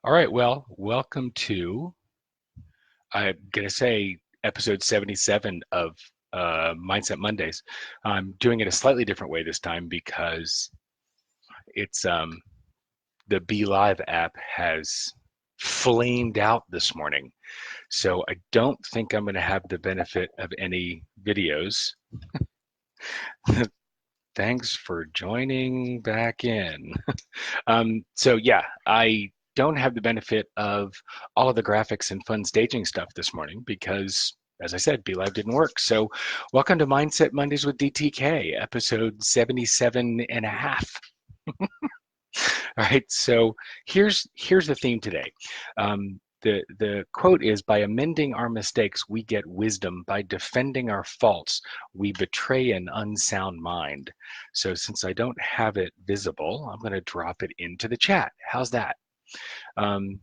All right, well, welcome to, I'm going to say, episode 77 of Mindset Mondays. I'm doing it a slightly different way this time because it's the Be Live app has flamed out this morning. So I don't think I'm going to have the benefit of any videos. Thanks for joining back in. So yeah, I don't have the benefit of all of the graphics and fun staging stuff this morning because, as I said, Be Live didn't work. So welcome to Mindset Mondays with DTK, episode 77 and a half. All right, so here's the theme today. The quote is, by amending our mistakes, we get wisdom. By defending our faults, we betray an unsound mind. So since I don't have it visible, I'm going to drop it into the chat. How's that? Um,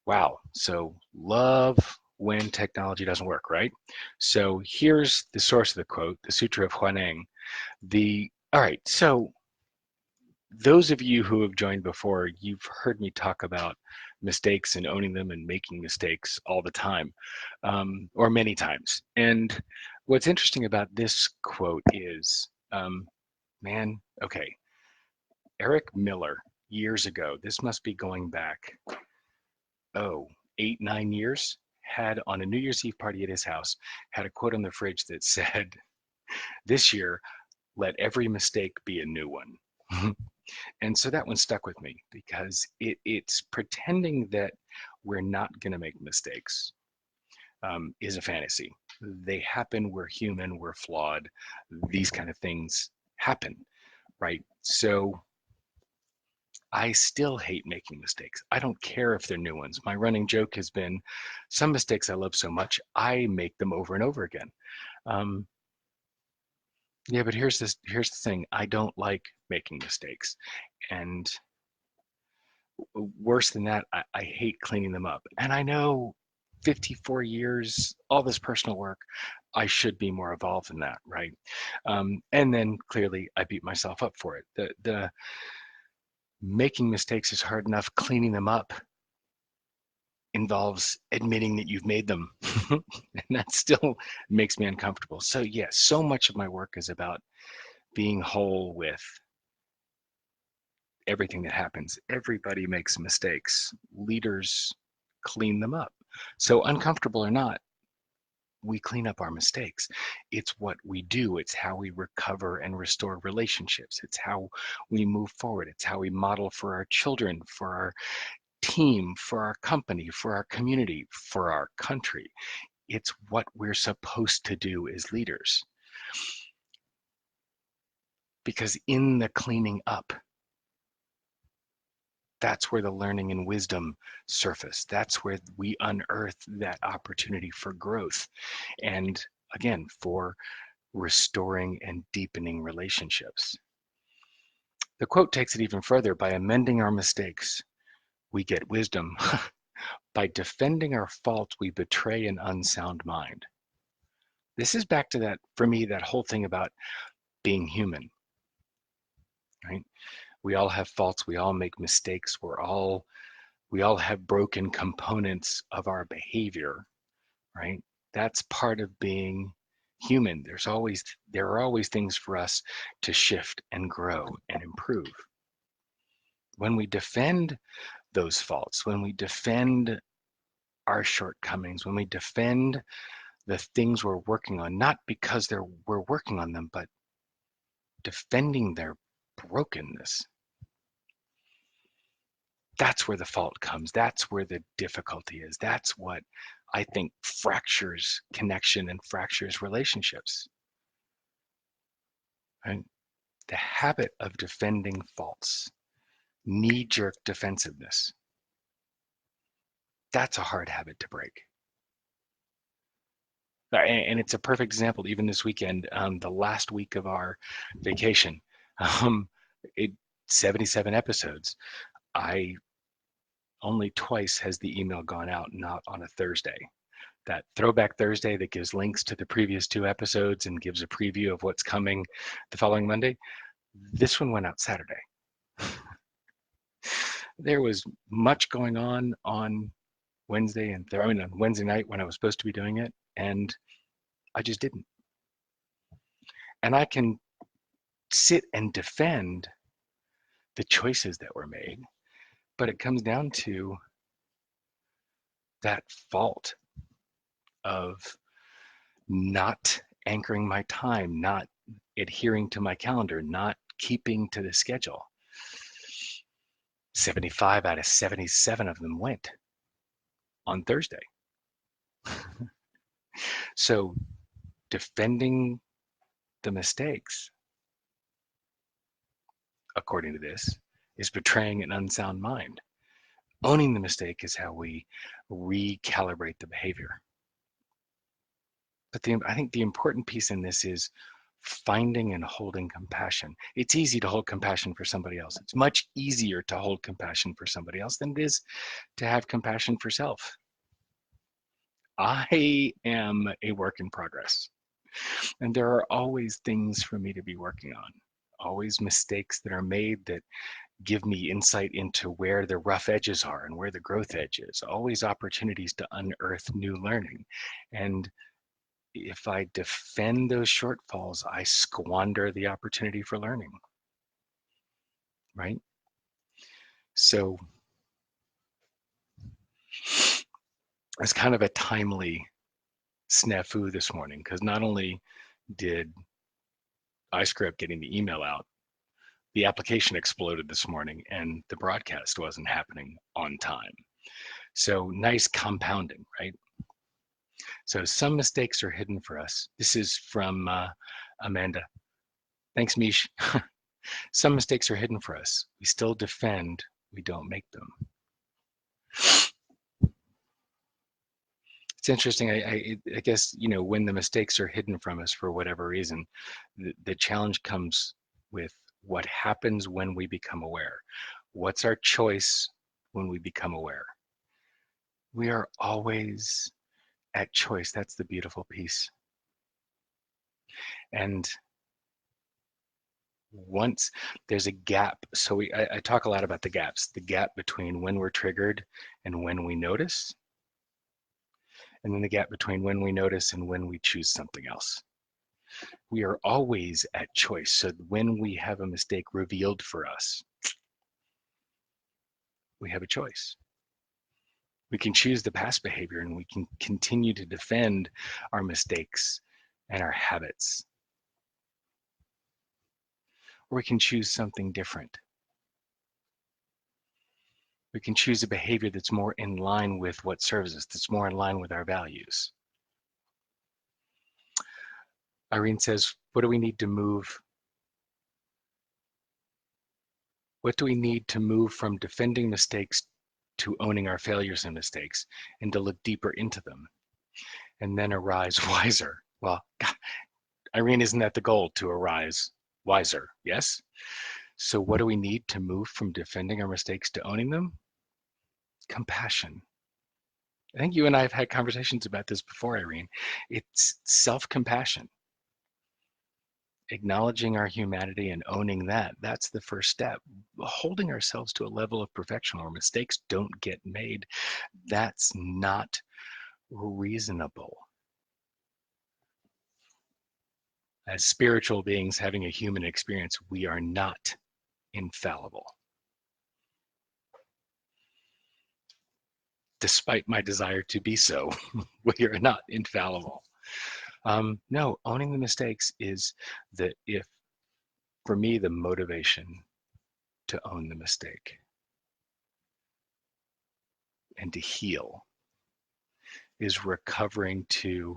wow. So love when technology doesn't work, right? So here's the source of the quote, the Sutra of Hui Neng. All right, so those of you who have joined before, you've heard me talk about mistakes and owning them and making mistakes all the time, or many times. And what's interesting about this quote is, man, okay, Eric Miller, years ago, this must be going back, 8, 9 years, had on a New Year's Eve party at his house, had a quote on the fridge that said, this year, let every mistake be a new one. And so that one stuck with me because it's pretending that we're not going to make mistakes is a fantasy. They happen. We're human. We're flawed. These kind of things happen, right? So I still hate making mistakes. I don't care if they're new ones. My running joke has been some mistakes I love so much, I make them over and over again. Um, yeah, but here's the thing. I don't like making mistakes. And worse than that, I hate cleaning them up. And I know 54 years, all this personal work, I should be more evolved than that, right? And then clearly I beat myself up for it. The making mistakes is hard enough. Cleaning them up involves admitting that you've made them. And that still makes me uncomfortable. So yes, so much of my work is about being whole with everything that happens. Everybody makes mistakes. Leaders clean them up. So uncomfortable or not, we clean up our mistakes. It's what we do. It's how we recover and restore relationships. It's how we move forward. It's how we model for our children, for our team, for our company, for our community, for our country. It's what we're supposed to do as leaders. Because in the cleaning up, that's where the learning and wisdom surface. That's where we unearth that opportunity for growth. And again, for restoring and deepening relationships. The quote takes it even further. By amending our mistakes, we get wisdom. By defending our faults, we betray an unsound mind. This is back to that, for me, that whole thing about being human, right? We all have faults. We all make mistakes. We all have broken components of our behavior, right? That's part of being human. There are always things for us to shift and grow and improve. When we defend those faults, when we defend our shortcomings, when we defend the things we're working on, not because we're working on them, but defending their brokenness, that's where the fault comes. That's where the difficulty is. That's what I think fractures connection and fractures relationships. Right? The habit of defending faults, knee-jerk defensiveness, that's a hard habit to break. And it's a perfect example, even this weekend, the last week of our vacation, um, 77 episodes. I only twice has the email gone out, not on a Thursday. That Throwback Thursday that gives links to the previous 2 episodes and gives a preview of what's coming the following Monday. This one went out Saturday. There was much going on Wednesday and on Wednesday night when I was supposed to be doing it, and I just didn't. And I can sit and defend the choices that were made, but it comes down to that fault of not anchoring my time, not adhering to my calendar, not keeping to the schedule. 75 out of 77 of them went on Thursday. So defending the mistakes, according to this, is betraying an unsound mind. Owning the mistake is how we recalibrate the behavior. But I think the important piece in this is finding and holding compassion. It's easy to hold compassion for somebody else. It's much easier to hold compassion for somebody else than it is to have compassion for self. I am a work in progress, and there are always things for me to be working on, always mistakes that are made that give me insight into where the rough edges are and where the growth edge is, always opportunities to unearth new learning. And if I defend those shortfalls, I squander the opportunity for learning, right? So it's kind of a timely snafu this morning, because not only did I screw up getting the email out, the application exploded this morning and the broadcast wasn't happening on time. So nice compounding, right? So some mistakes are hidden for us. This is from Amanda. Thanks, Mish. Some mistakes are hidden for us. We still defend, we don't make them. It's interesting. I guess, when the mistakes are hidden from us for whatever reason, the challenge comes with what happens when we become aware. What's our choice when we become aware? We are always at choice. That's the beautiful piece. And once there's a gap, so I talk a lot about the gaps, the gap between when we're triggered and when we notice, and then the gap between when we notice and when we choose something else. We are always at choice. So when we have a mistake revealed for us, we have a choice. We can choose the past behavior and we can continue to defend our mistakes and our habits. Or we can choose something different. We can choose a behavior that's more in line with what serves us, that's more in line with our values. Irene says, what do we need to move? What do we need to move from defending mistakes to owning our failures and mistakes, and to look deeper into them and then arise wiser? Well, God, Irene, isn't that the goal, to arise wiser? Yes. So what do we need to move from defending our mistakes to owning them? Compassion. I think you and I have had conversations about this before, Irene. It's self-compassion. Acknowledging our humanity and owning that, that's the first step. Holding ourselves to a level of perfection where mistakes don't get made, that's not reasonable. As spiritual beings having a human experience, we are not infallible. Despite my desire to be so, we are not infallible. No, owning the mistakes is for me, the motivation to own the mistake and to heal is recovering to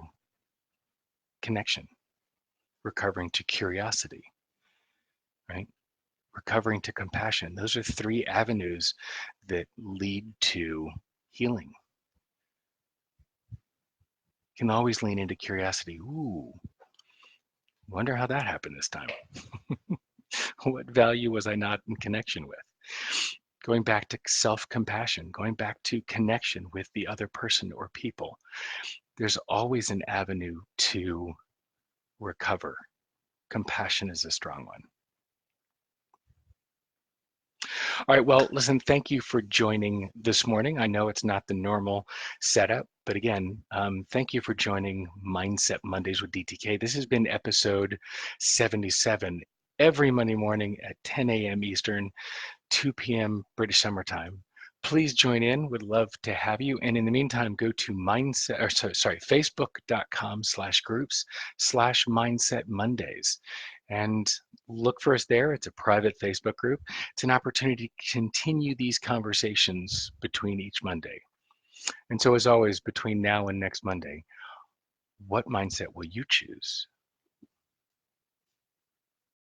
connection, recovering to curiosity, right? Recovering to compassion. Those are three avenues that lead to healing. You can always lean into curiosity. Ooh, wonder how that happened this time. What value was I not in connection with? Going back to self-compassion, going back to connection with the other person or people. There's always an avenue to recover. Compassion is a strong one. All right, well, listen, thank you for joining this morning. I know it's not the normal setup, but again, thank you for joining Mindset Mondays with DTK. This has been episode 77 every Monday morning at 10 a.m. Eastern, 2 p.m. British Summer Time. Please join in. Would love to have you. And in the meantime, go to facebook.com/groups/Mindset Mondays and look for us there. It's a private Facebook group. It's an opportunity to continue these conversations between each Monday. And so, as always, between now and next Monday, what mindset will you choose?